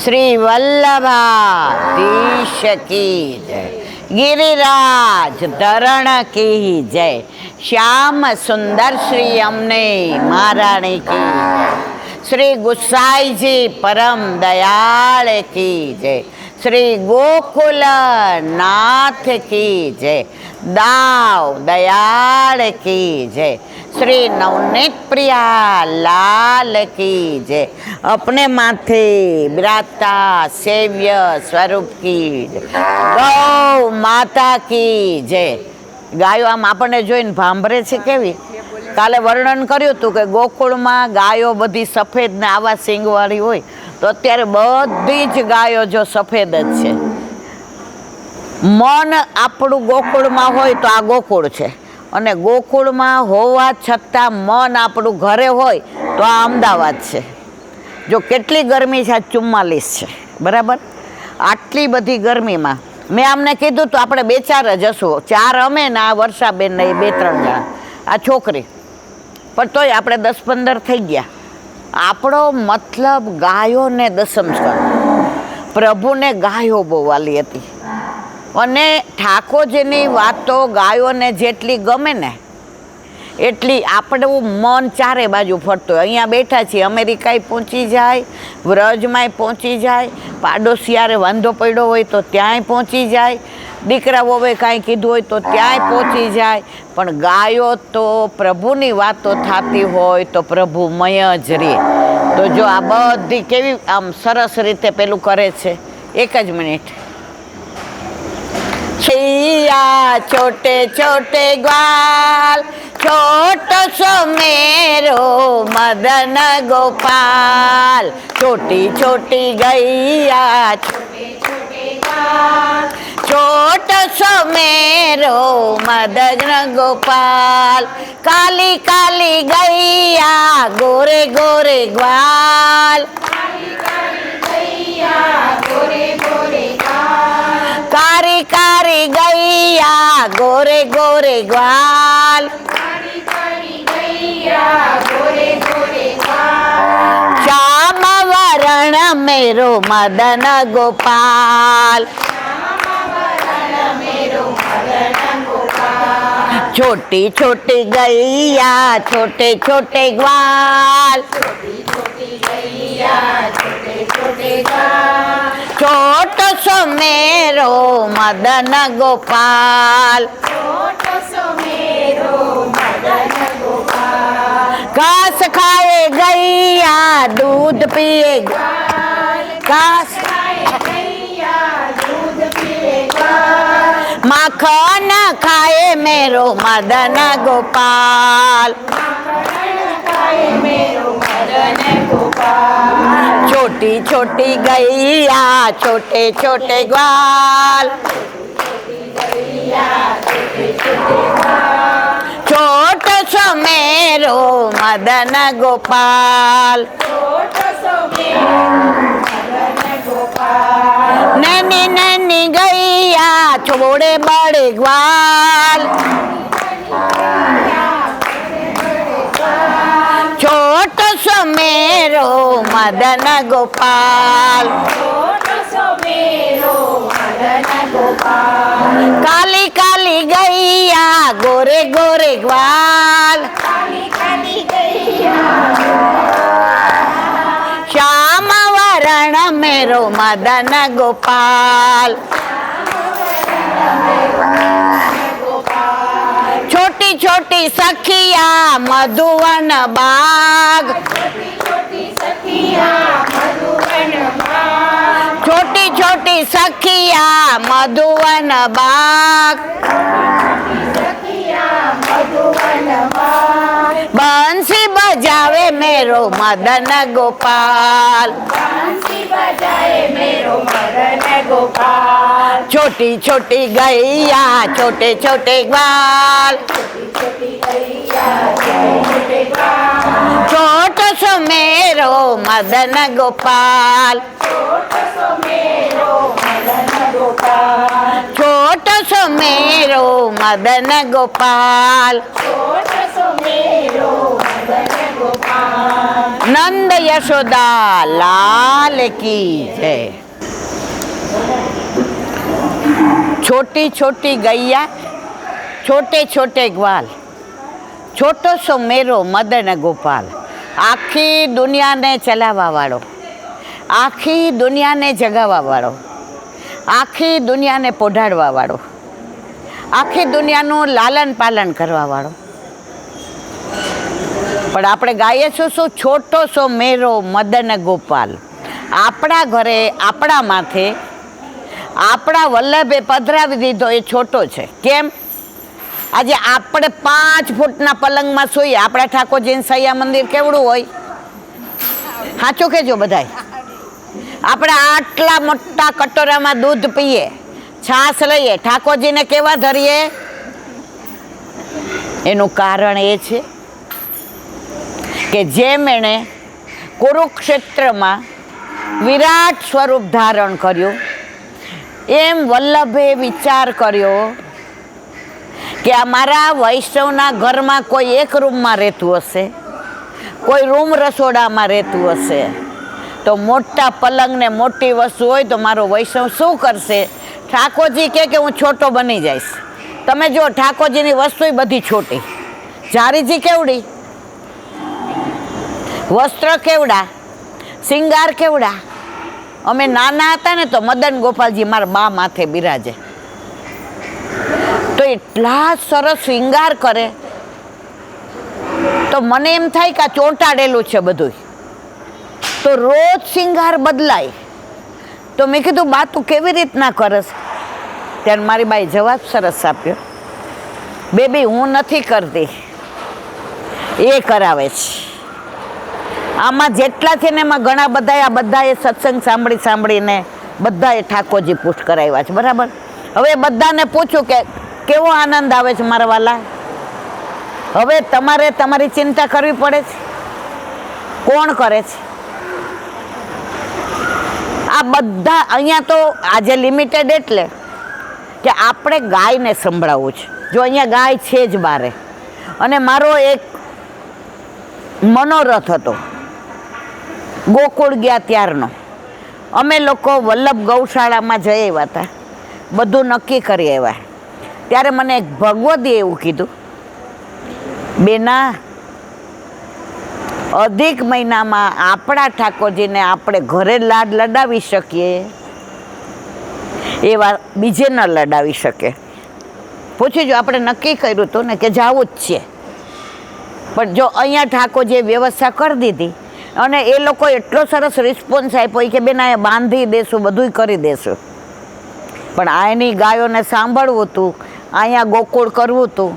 श्री वल्लभाधीश की जय। गिरिराज धरण की जय। श्याम सुंदर श्री अमने महाराणी की जय। श्री गुसाई जी परम दयाल की जय। श्री गोकुल नाथ की जय। दाव दयाल की जय। श्री नवनीत प्रिया लाल की जय। अपने माथे बिराजता सेव्य स्वरूप की जय। गौ माता की जय। ગાયો આમ આપણને જોઈને ભાંભરે છે કેવી. કાલે વર્ણન કર્યું હતું કે ગોકુળમાં ગાયો બધી સફેદ ને આવા સિંગવાળી હોય, તો અત્યારે બધી જ ગાયો જો સફેદ જ છે. મન આપણું ગોકુળમાં હોય તો આ ગોકુળ છે, અને ગોકુળમાં હોવા છતાં મન આપણું ઘરે હોય તો આ અમદાવાદ છે. જો કેટલી ગરમી છે, 44 છે, બરાબર. આટલી બધી ગરમીમાં મેં અમને કીધું તો આપણે 2-4 જ હશું, 4 અમે ને આ વર્ષાબેન ને 2-3 જણા, આ છોકરી, પણ તોય આપણે 10-15 થઈ ગયા. આપણો મતલબ ગાયોને દસમ સ્કંદ. પ્રભુને ગાયો બહુ વાલી હતી, અને ઠાકોરજીની વાતો ગાયોને જેટલી ગમે ને એટલી આપણું મન ચારે બાજુ ફરતું હોય. અહીંયા બેઠા છીએ, અમેરિકાએ પહોંચી જાય, વ્રજમાંય પહોંચી જાય, પાડોશિયારે વાંધો પડ્યો હોય તો ત્યાંય પહોંચી જાય, દીકરાઓએ કાંઈ કીધું હોય તો ત્યાંય પહોંચી જાય. પણ ગાયો તો પ્રભુની વાતો થતી હોય તો પ્રભુમય જ રહે. તો જો આ બધી કેવી આમ સરસ રીતે પેલું કરે છે. એક જ મિનિટ. छैया छोटे छोटे ग्वाल, छोटो सो मेरो मदन गोपाल, छोटी छोटी गैया छोटे छोटे ग्वाल, छोटो सो मेरो मदन गोपाल, काली काली गैया गोरे गोरे ग्वाल, काली काली गैया गोरे गोरे ग्वाल, कारी कारी गैया गोरे गोरे ग्वाल, कारी कारी गैया गोरे गोरे ग्वाल, श्याम वरण मेरो मदन गोपाल, श्याम वरण मेरो मदन गोपाल, छोटी छोटी गैया छोटे छोटे ग्वाल, छोटी छोटी गैया छोटे छोटे ग्वाल, छोटो सो मेरो मदन गोपाल, छोटो सो मेरो मदन गोपाल, घास खाए गैया दूध पिए ग्वाल, घास खाए गैया दूध पिए ग्वाल, माखन खाए मेरो मदन गोपाल, माखन खाए मेरो मदन गोपाल, छोटी छोटी गैया छोटे छोटे ग्वाल, छोटो सो मेरो मदन गोपाल, छोटो सो मेरो मदन गोपाल, नैनी नैनी गैया छोड़े बड़े ग्वाल, छोटो सो मेरो मदन गोपाल, छोटो सो मेरो मदन गोपाल, काली काली गैया गोरे गोरे ग्वाल, काली काली गैया, श्याम वरण मेरो मदन गोपाल, छोटी छोटी सखिया मधुवन बाग, छोटी छोटी सखिया मधुवन बाग, छोटी छोटी सखिया मधुवन बाग, बंसी बजावे मेरो मदन गोपाल, बंसी बजाए मेरो मदन गोपाल, छोटी छोटी गैया छोटे छोटे ग्वाल, छोटी छोटी गैया छोटे छोटे ग्वाल, छोटो सो मेरो मदन गोपाल, छोटो सो मेरो मदन गोपाल, छोटो सो मेरो मदन गोपाल, छोटो सो मेरो मदन गोपाल, નંદ યશોદા લાલ કી જય। छोटी छोटी गैया छोटे छोटे ग्वाल छोटो सो मेरो मदन गोपाल। आखी दुनिया ने चलावा वाळो, आखी दुनिया ने जगावा वाळो, आखी दुनिया ने पोढाड़वा वाळो, आखी दुनियाનું લાલન પાલન કરવા વાળો। પણ આપણે ગાઈએ છું શું? છોટો સો મેરો મદન ગોપાલ। આપણા ઘરે આપણા માથે આપણા વલ્લભે પધરાવી દીધો એ છોટો છે। કેમ? આજે આપણે 5 ફૂટના પલંગમાં સૂઈએ, આપણા ઠાકોરજીનું સૈયા મંદિર કેવડું હોય? સાચું કહેજો બધાય। આપણે આટલા મોટા કટોરામાં દૂધ પીએ, છાશ લઈએ, ઠાકોરજીને કેવા ધરીએ? એનું કારણ એ છે કે જેમ એણે કુરુક્ષેત્રમાં વિરાટ સ્વરૂપ ધારણ કર્યું, એમ વલ્લભે વિચાર કર્યો કે આ મારા વૈષ્ણવના ઘરમાં કોઈ એક રૂમમાં રહેતું હશે, કોઈ રૂમ રસોડામાં રહેતું હશે, તો મોટા પલંગ ને મોટી વસ્તુ હોય તો મારો વૈષ્ણવ શું કરશે? ઠાકોરજી કે હું છોટો બની જઈશ। તમે જો ઠાકોરજીની વસ્તુ બધી છોટી, જારીજી કેવડી, વસ્ત્ર કેવડા, સિંગાર કેવડા। અમે નાના હતા ને તો મદન ગોપાલજી મારા બા માથે બિરાજે, તો એટલા સરસ શૃંગાર કરે તો મને એમ થાય કે આ ચોંટાડેલું છે બધું, તો રોજ શૃંગાર બદલાય। તો મેં કીધું બા તું કેવી રીતના કરસ? ત્યારે મારી બાઈ જવાબ સરસ આપ્યો, બેબી હું નથી કરતી, એ કરાવે છે। આમાં જેટલા છે ને એમાં ઘણા બધા, આ બધાએ સત્સંગ સાંભળીને બધાએ ઠાકોરજી પુષ્ટ કરાવ્યા છે, બરાબર? હવે બધાને પૂછું કે કેવો આનંદ આવે છે મારા વાલા? હવે તમારે તમારી ચિંતા કરવી પડે છે? કોણ કરે છે? આ બધા અહીંયા તો આજે લિમિટેડ એટલે કે આપણે ગાયને સંભળાવવું છે। જો અહીંયા ગાય છે જ બારે, અને મારો એક મનોરથ હતો ગોકુળ ગયા ત્યારનો। અમે લોકો વલ્લભ ગૌશાળામાં જઈ આવ્યા હતા, બધું નક્કી કરી આવ્યા। ત્યારે મને એક ભગવતીએ એવું કીધું, બેના અધિક મહિનામાં આપણા ઠાકોરજીને આપણે ઘરે લાડ લડાવી શકીએ એવા બીજે ન લડાવી શકે। પૂછી જો, આપણે નક્કી કર્યું હતું ને કે જવું જ છે, પણ જો અહીંયા ઠાકોરજીએ વ્યવસ્થા કરી દીધી અને એ લોકો એટલો સરસ રિસ્પોન્સ આપ્યો કે બેન અહીંયા બાંધી દેશું, બધું કરી દેશું। પણ આની ગાયોને સાંભળવું હતું, અહીંયા ગોકુળ કરવું હતું।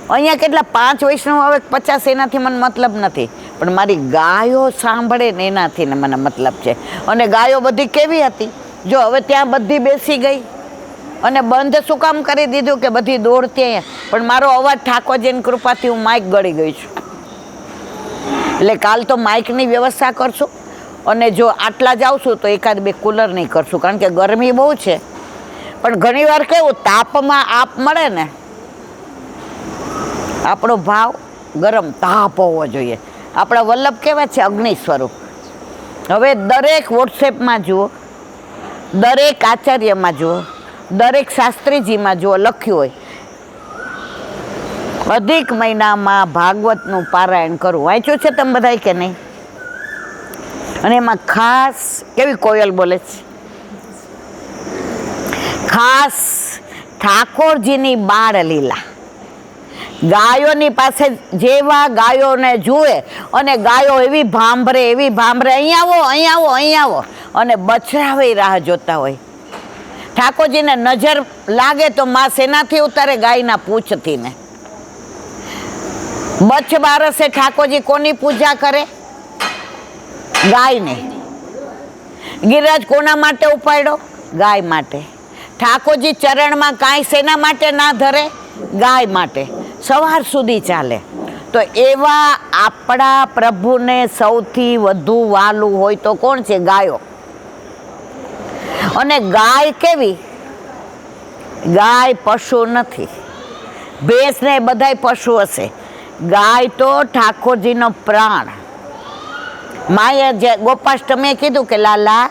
અહીંયા કેટલા 5 વૈષ્ણવ આવે 50, એનાથી મને મતલબ નથી, પણ મારી ગાયો સાંભળે ને એનાથી ને મને મતલબ છે। અને ગાયો બધી કેવી હતી? જો હવે ત્યાં બધી બેસી ગઈ અને બંધ શું કામ કરી દીધું કે બધી દોડતી અહીંયા, પણ મારો અવાજ ઠાકોરજીની કૃપાથી હું માઇક ગળી ગઈ છું। એટલે કાલ તો માઇકની વ્યવસ્થા કરશું, અને જો આટલા જ આવશું તો એકાદ 2 કુલર નહીં કરશું, કારણ કે ગરમી બહુ છે। પણ ઘણીવાર કેવું તાપમાં આપ મળે ને, આપણો ભાવ ગરમ તાપ હોવો જોઈએ। આપણા વલ્લભ કેવા છે? અગ્નિ સ્વરૂપ। હવે દરેક વોટ્સએપમાં જુઓ, દરેક આચાર્યમાં જુઓ, દરેક શાસ્ત્રીજીમાં જુઓ લખ્યું હોય અધિક મહિનામાં ભાગવતનું પારાયણ કરવું। વાંચ્યું છે તમે બધાય કે નહીં? અને એમાં ખાસ કેવી કોયલ બોલે છે, ખાસ ઠાકોરજીની બાળ લીલા। ગાયોની પાસે જેવા ગાયોને જુએ અને ગાયો એવી ભાંભરે, અહીંયા આવો, અહીંયા આવો, અહીંયા આવો, અને બછડાવે રાહ જોતા હોય। ઠાકોરજીને નજર લાગે તો માં શેનાથી ઉતારે? ગાયના પૂંછથી ને। બચ્છ બારસે ઠાકોરજી કોની પૂજા કરે? ગાયને। ગિરિરાજ કોના માટે ઉપાડ્યો? ગાય માટે। ઠાકોરજી ચરણમાં કાંઈ શેના માટે ના ધરે? ગાય માટે। સવાર સુધી ચાલે। તો એવા આપણા પ્રભુને સૌથી વધુ વાલું હોય તો કોણ છે? ગાયો। અને ગાય કેવી? ગાય પશુ નથી, ભેંસ ને બધાય પશુ હશે, ગાય તો ઠાકોરજીનો પ્રાણ. માએ જે ગોપાષ્ટમીએ કીધું કે લાલા,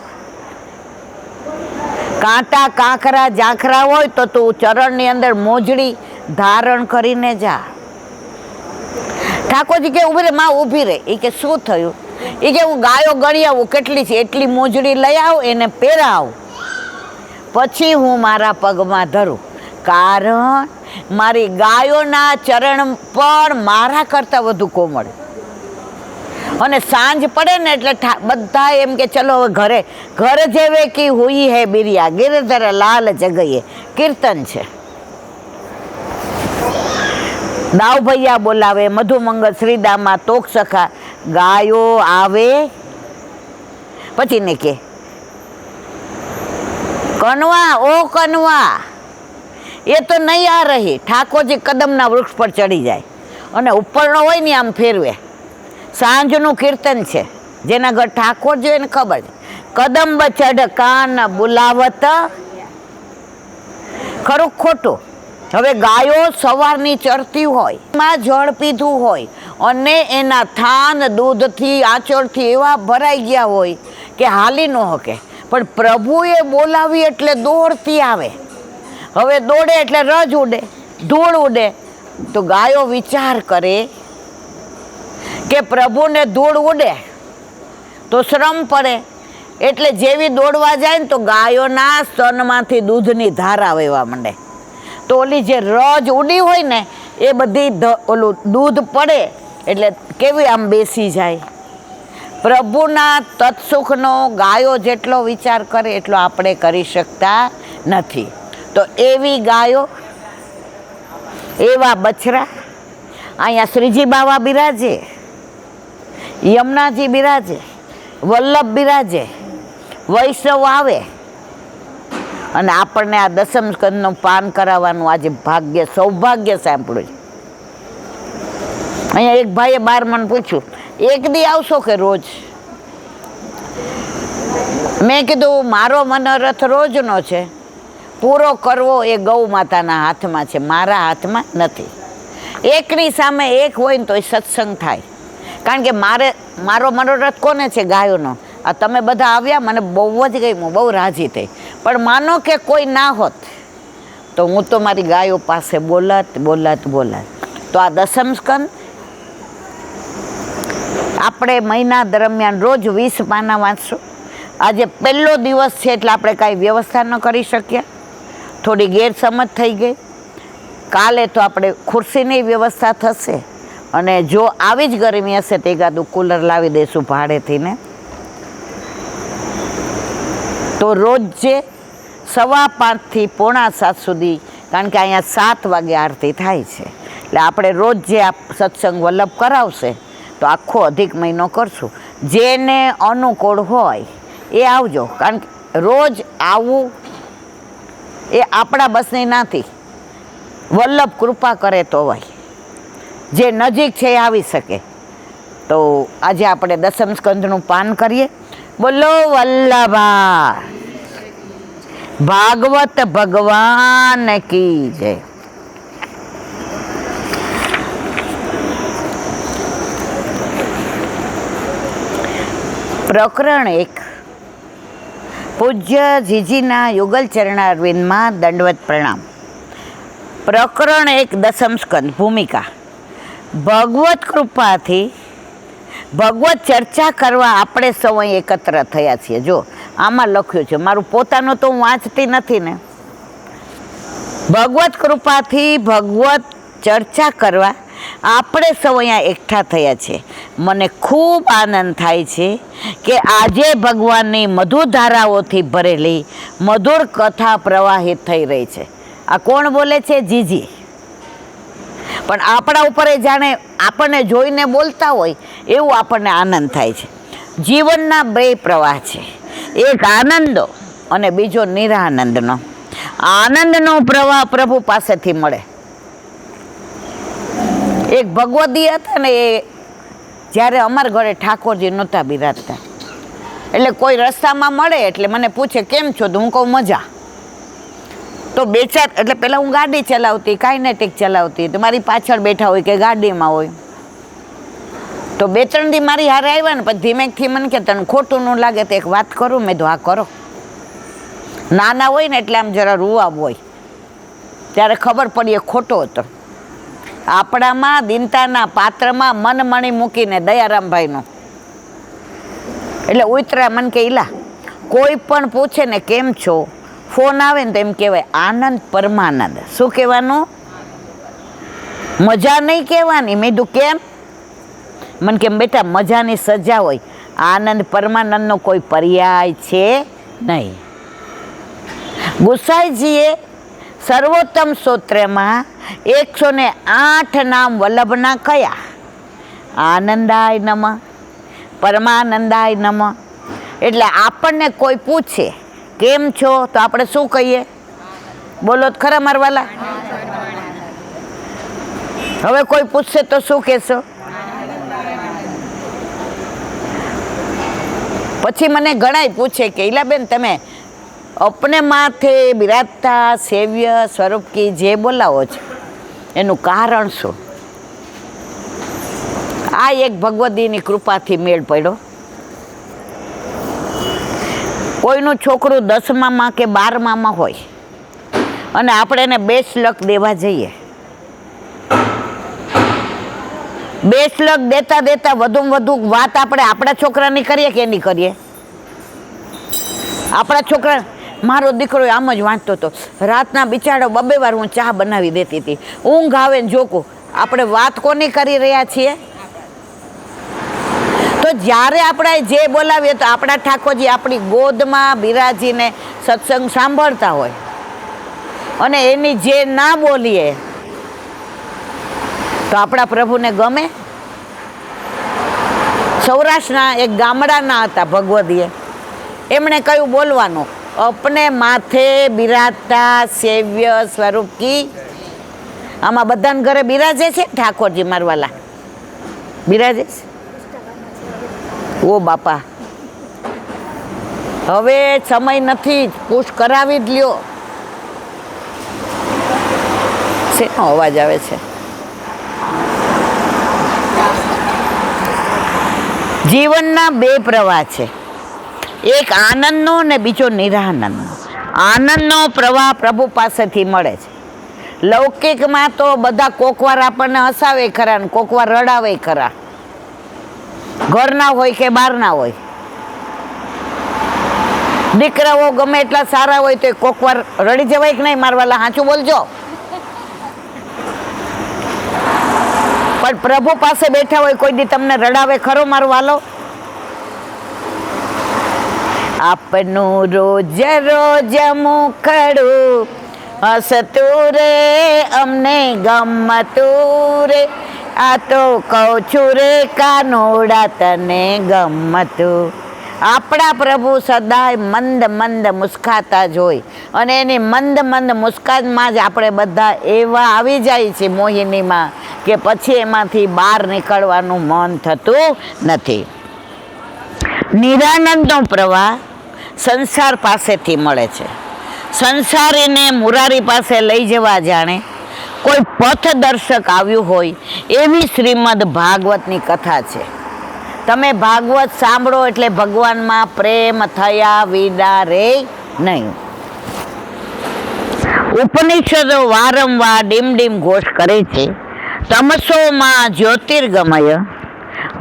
કાંટા કાંકરા ઝાંખરા હોય તો તું ચરણની અંદર મોજડી ધારણ કરીને જા. ઠાકોરજી કે ઊભી રે માં, ઊભી રે. એ કે શું થયું? એ કે હું ગાયો ગણી આવું, કેટલી છે એટલી મોજડી લઈ આવ, એને પહેરાવ, પછી હું મારા પગમાં ધરું. કારણ મારી ગાયોના ચરણ પણ મારા કરતાં વધુ કોમળ. અને સાંજ પડે ને એટલે બધા એમ કે ચલો હવે ઘરે, ઘર જેવે કી હુઈ હે બિરિયા, ગિરધર લાલ જગઈએ, કીર્તન છે. દાવ ભૈયા બોલાવે, મધુમંગલ શ્રીદામા તોક સખા, ગાયો આવે. પછી ને કે કનવા ઓ કનવા, એ તો નહીં આ રહી. ઠાકોરજી કદમના વૃક્ષ પર ચડી જાય અને ઉપરનો હોય ને આમ ફેરવે. સાંજનું કીર્તન છે, જેના ઘર ઠાકોરજી હોય ને ખબર છે. કદંબ ચઢ કાન બોલાવત, ખરું ખોટું? હવે ગાયો સવારની ચરતી હોય, માં જળ પીધું હોય અને એના થાન દૂધથી આંચળથી એવા ભરાઈ ગયા હોય કે હાલી ન શકે, પણ પ્રભુએ બોલાવી એટલે દોડતી આવે. હવે દોડે એટલે રજ ઉડે, ધૂળ ઉડે. તો ગાયો વિચાર કરે કે પ્રભુને ધૂળ ઉડે તો શ્રમ પડે, એટલે જેવી દોડવા જાય ને તો ગાયોના સ્તનમાંથી દૂધની ધારા વહેવા માંડે. તો ઓલી જે રજ ઉડી હોય ને એ બધી ઓલું દૂધ પડે એટલે કેવી આમ બેસી જાય. પ્રભુના તત્સુખનો ગાયો જેટલો વિચાર કરે એટલો આપણે કરી શકતા નથી. તો એવી ગાયો, એવા બછરા. અહીંયા શ્રીજી બાવા બિરાજે, યમુનાજી બિરાજે, વલ્લભ બિરાજે, વૈષ્ણવ આવે અને આપણને આ દસમ સ્કંદનું પાન કરાવવાનું આજે ભાગ્ય, સૌભાગ્ય સાંપડ્યું છે. અહીંયા એક ભાઈએ બાર મને પૂછ્યું, એક દી આવશો કે રોજ? મેં કીધું મારો મનોરથ રોજનો છે, પૂરો કરવો એ ગૌ માતાના હાથમાં છે, મારા હાથમાં નથી. એકની સામે એક હોય ને તો એ સત્સંગ થાય. કારણ કે મારો મનોરથ કોને છે? ગાયોનો. આ તમે બધા આવ્યા, મને બહુ જ ગમ્યું, બહુ રાજી થઈ. પણ માનો કે કોઈ ના હોત તો હું તો મારી ગાયો પાસે બોલત. તો આ દસમ સ્કંદ આપણે મહિના દરમિયાન રોજ 20 પાના વાંચશું. આજે પહેલો દિવસ છે એટલે આપણે કાંઈ વ્યવસ્થા ન કરી શક્યા, થોડી ગેરસમજ થઈ ગઈ. કાલે તો આપણે ખુરશીની વ્યવસ્થા થશે અને જો આવી જ ગરમી હશે તો એકાદું કુલર લાવી દઈશું ભાડેથી ને. તો રોજ જે 5:15 થી 6:45 સુધી, કારણ કે અહીંયા 7 વાગે આરતી થાય છે, એટલે આપણે રોજ જે આ સત્સંગ વલ્લભ કરાવશે તો આખો અધિક મહિનો કરશું. જેને અનુકૂળ હોય એ આવજો, કારણ કે રોજ આવવું એ આપણા બસની નથી, વલ્લભ કૃપા કરે તો હોય. જે નજીક છે એ આવી શકે. તો આજે આપણે દસમ સ્કંદનું પાન કરીએ. બોલો વલ્લભા ભાગવત ભગવાન કી જય. પ્રકરણ 1. પૂજ્ય જીજીના યુગલ ચરણારવિંદમાં દંડવત પ્રણામ. પ્રકરણ 1 દસમ સ્કંદ. ભૂમિકા. ભગવત કૃપાથી ભગવત ચર્ચા કરવા આપણે સૌ અહીં એકત્ર થયા છીએ. જો આમાં લખ્યું છે, મારું પોતાનું તો હું વાંચતી નથી ને. ભગવત કૃપાથી ભગવત ચર્ચા કરવા આપણે સૌ અહીંયા એકઠા થયા છે. મને ખૂબ આનંદ થાય છે કે આજે ભગવાનની મધુધારાઓથી ભરેલી મધુર કથા પ્રવાહિત થઈ રહી છે. આ કોણ બોલે છે? જીજી. પણ આપણા ઉપર એ જાણે આપણને જોઈને બોલતા હોય એવું આપણને આનંદ થાય છે. જીવનના 2 પ્રવાહ છે, એક આનંદનો અને બીજો નિરાનંદનો. આનંદનો પ્રવાહ પ્રભુ પાસેથી મળે. એક ભગવદી હતા ને, એ જ્યારે અમારા ઘરે ઠાકોરજી નહોતા બિરાજતા, એટલે કોઈ રસ્તામાં મળે એટલે મને પૂછે કેમ છો, તો હું કહું મજા. તો બે ચાર, એટલે પહેલાં હું ગાડી ચલાવતી, કાઇનેટિક ચલાવતી, તો મારી પાછળ બેઠા હોય કે ગાડીમાં હોય, તો 2-3 દી મારી હારે આવ્યા ને, પછી ધીમેકથી મને કે તને ખોટું ન લાગે તો એક વાત કરું. મેં તો હા કરો. નાના હોય ને એટલે આમ જરા રૂવાબ હોય, ત્યારે ખબર પડી એ ખોટો હતો. આપણામાં દિનતાના પાત્રમાં મન મણી મૂકીને દયારામભાઈનો એટલે ઉતરા મન કે ઈલા કોઈ પણ પૂછે ને કેમ છો, ફોન આવે ને તો એમ કહેવાય આનંદ પરમાનંદ. શું કહેવાનું? મજા નહીં કહેવાની. મેં કીધું કેમ? મને કેમ બેટા મજાની સજા હોય, આનંદ પરમાનંદનો કોઈ પર્યાય છે નહીં. ગુસાઈજીએ સર્વોત્તમ સ્તોત્રમાં 108 નામ વલ્લભના કયા? આનંદાય નમઃ, પરમાનંદાય નમઃ. એટલે આપણને કોઈ પૂછે કેમ છો તો આપણે શું કહીએ? બોલો તો ખરા મારવાલા. હવે કોઈ પૂછશે તો શું કહેશો? પછી મને ઘણાય પૂછે કે ઈલાબેન તમે અપને માથે બિરાજતા સેવ્ય સ્વરૂપ કી જે બોલાવો છો એનું કારણ શું? આ એક ભગવદીની કૃપાથી મેળ પડ્યો. કોઈનું છોકરું 10મામાં કે 12મામાં હોય અને આપણે એને 2 શ્લોક દેવા જઈએ, 2 શ્લોક દેતા દેતા વધુમાં વધુ વાત આપણે આપણા છોકરાની કરીએ કે એની કરીએ? આપણા છોકરા, મારો દીકરો આમ જ વાંચતો હતો, રાતના બિચારો 2 વાર હું ચા બનાવી દેતી હતી, ઊંઘ આવે ને જોકું. આપણે વાત કોની કરી રહ્યા છીએ? તો જ્યારે આપણે જે બોલાવીએ તો આપણા ઠાકોરજી આપણી ગોદમાં બિરાજીને સત્સંગ સાંભળતા હોય અને એની જે ના બોલીએ તો આપણા પ્રભુને ગમે? સૌરાષ્ટ્રના એક ગામડાના હતા ભગવદીએ, એમણે કયું બોલવાનું? અપને માથે બિરાજતા સેવ્ય સ્વરૂપ કી. આમાં બધાને ઘરે બિરાજે છે ઠાકોરજી મારવાલા? બિરાજે છે? ઓ બાપા, હવે સમય નથી, પુશ કરાવી જ લ્યો. શેનો અવાજ આવે છે? જીવનના 2 પ્રવાહ છે, એક આનંદનો ને બીજો નિરાનંદનો. આનંદનો પ્રવાહ પ્રભુ પાસેથી મળે છે. લૌકિકમાં તો બધા કોકવાર આપણને હસાવે ખરા ને કોકવાર રડાવે ખરા, ઘરના હોય કે બહારના હોય. દીકરાઓ ગમે એટલા સારા હોય તો કોકવાર રડી જવાય કે નહીં મારવાલા? સાચું બોલજો. પણ પ્રભુ પાસે બેઠા હોય કોઈ દી તમને રડાવે ખરો મારવાલો? આપનું રોજ રોજ મુખડું હસતું રે, અમને ગમતું રે, આ તો કહું છું રે કાનોડા તને ગમતું. આપણા પ્રભુ સદાય મંદ મંદ મુસ્કાતા જ હોય અને એની મંદ મંદ મુસ્કાનમાં જ આપણે બધા એવા આવી જાય છે મોહિનીમાં કે પછી એમાંથી બહાર નીકળવાનું મન થતું નથી. નિરાનંદનો પ્રવાહ સંસાર પાસેથી મળે છે. સંસારીને મુરારી પાસે લઈ જવા જાણે કોઈ પથદર્શક આવ્યું હોય એવી શ્રીમદ ભાગવતની કથા છે. તમે ભાગવત સાંભળો એટલે ભગવાનમાં પ્રેમ થયા વિના રે નહીં. ઉપનિષદો વારંવાર ડીમ ડીમ ઘોષ કરે છે, તમસોમાં જ્યોતિર્ગમય,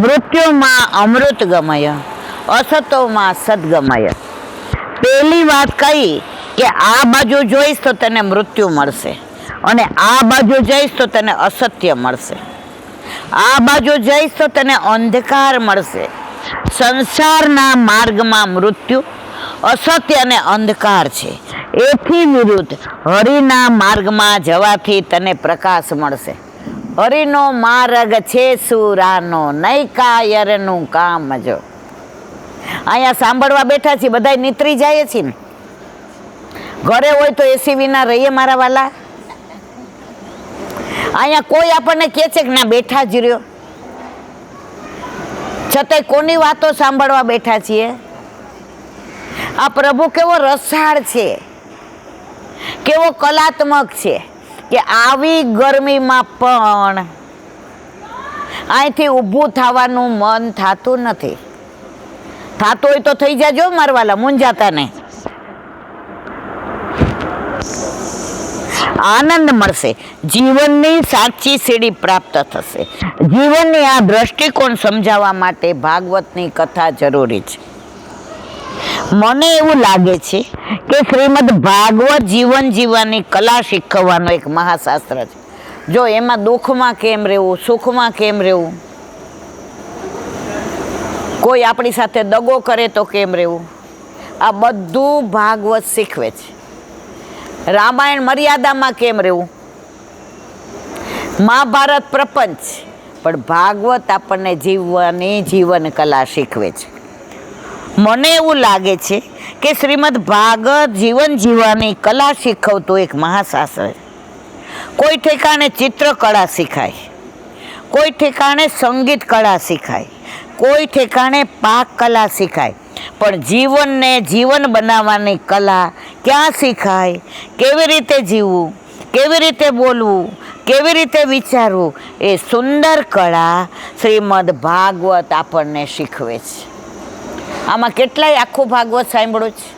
મૃત્યુમાં અમૃતગમય, અસતોમાં સદગમય. પહેલી વાત કહી કે આ બાજુ જોઈશ તો તને મૃત્યુ મળશે અને આ બાજુ જઈશ તો તને અસત્ય મળશે, આ બાજુ જઈશ તો તને અંધકાર મળશે. સંસારના માર્ગમાં મૃત્યુ, અસત્ય અને અંધકાર છે. એથી વિરુદ્ધ હરિના માર્ગમાં જવાથી તને પ્રકાશ મળશે. હરિનો માર્ગ છે સુરાનો, નૈકાયરનું કામ જો. અહીંયા સાંભળવા બેઠા છીએ, બધા નીતરી જાય છે ને. ઘરે હોય તો એસી વિના રહીએ મારા વાલા? અહીંયા કોઈ આપણને કહે છે કે ના બેઠા જ રહ્યો, છતાંય કોની વાતો સાંભળવા બેઠા છીએ? આ પ્રભુ કેવો રસાળ છે કેવો કલાત્મક છે કે આવી ગરમીમાં પણ અહીંથી ઊભું થવાનું મન થતું નથી. થતું હોય તો થઈ જાજો મારવાલા, મૂંઝાતા નહીં. આનંદ મળશે, જીવનની સાચી સીડી પ્રાપ્ત થશે. જીવનની આ દ્રષ્ટિકોણ સમજાવવા માટે ભાગવતની કથા જરૂરી છે. મને એવું લાગે છે કે શ્રીમદ ભાગવત જીવન જીવવાની કલા શીખવવાનો એક મહાશાસ્ત્ર છે. જો એમાં દુઃખમાં કેમ રહેવું, સુખમાં કેમ રહેવું, કોઈ આપણી સાથે દગો કરે તો કેમ રહેવું, આ બધું ભાગવત શીખવે છે. રામાયણ મર્યાદામાં કેમ રહેવું, મહાભારત પ્રપંચ, પણ ભાગવત આપણને જીવવાની જીવન કલા શીખવે છે. મને એવું લાગે છે કે શ્રીમદ ભાગવત જીવન જીવવાની કલા શીખવતું એક મહાશાસ્ત્ર છે. કોઈ ઠેકાણે ચિત્રકળા શીખાય, કોઈ ઠેકાણે સંગીત કળા શીખાય, કોઈ ઠેકાણે પાક કલા શીખાય, પણ જીવનને જીવન બનાવવાની કલા ક્યાં શીખાય, કેવી રીતે જીવવું, કેવી રીતે બોલવું, કેવી રીતે વિચારવું, એ સુંદર કળા શ્રીમદ ભાગવત આપણને શીખવે છે. આમાં કેટલાય આખું ભાગવત સાંભળ્યું છે.